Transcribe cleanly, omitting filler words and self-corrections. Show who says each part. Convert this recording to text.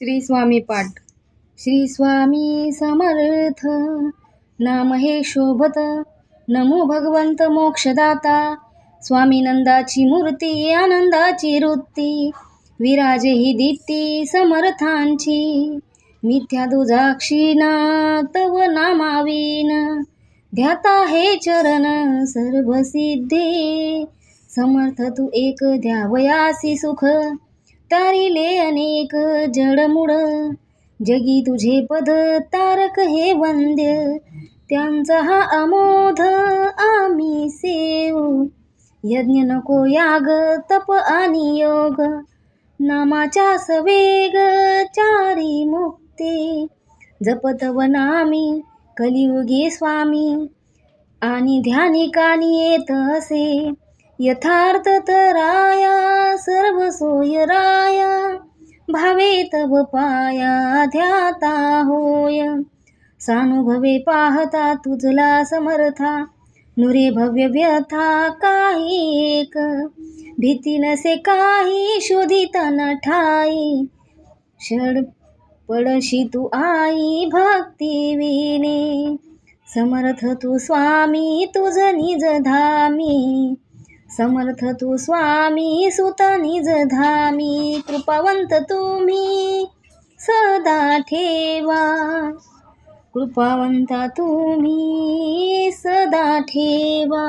Speaker 1: श्री स्वामी पाठ. श्री स्वामी समर्थ नाम हे शोभत. नमो भगवंत मोक्षदाता. स्वामी नंदाची मूर्ती आनंदाची वृत्ती. विराजे ही दीप्ती समर्थांची. मिथ्या दुजाक्षीना तव नामावीन. ध्याता हे चरण सर्व सिद्धे. समर्थ तू एक द्यावयासी सुख. तारिले अनेक जडमुड. जगी तुझे पद तारक हे वंद्य. त्यांचा हा अमोध आम्ही सेवू. यज्ञ नको याग तप आणि योग. नामाच्या सवेग चारी मुक्ती. जपतव नामी कलियुगे स्वामी. आणि ध्यानिकानी येत असे यथार्थ तराया. सर्व सोय राया भावे तव पाया. ध्याता होय सानुभवे पाहता तुझला समर्था. नुरे भव्य व्यथा काही एक. भीती नसे काही शोधिता न ठाई. षड पडशी तू आई भक्ती विने. समर्थ तू स्वामी तुझ निज धामी. समर्थ तू स्वामी सुत निज धामी. कृपावंत तुम्ही सदा ठेवा. कृपावंता तुम्ही सदा ठेवा.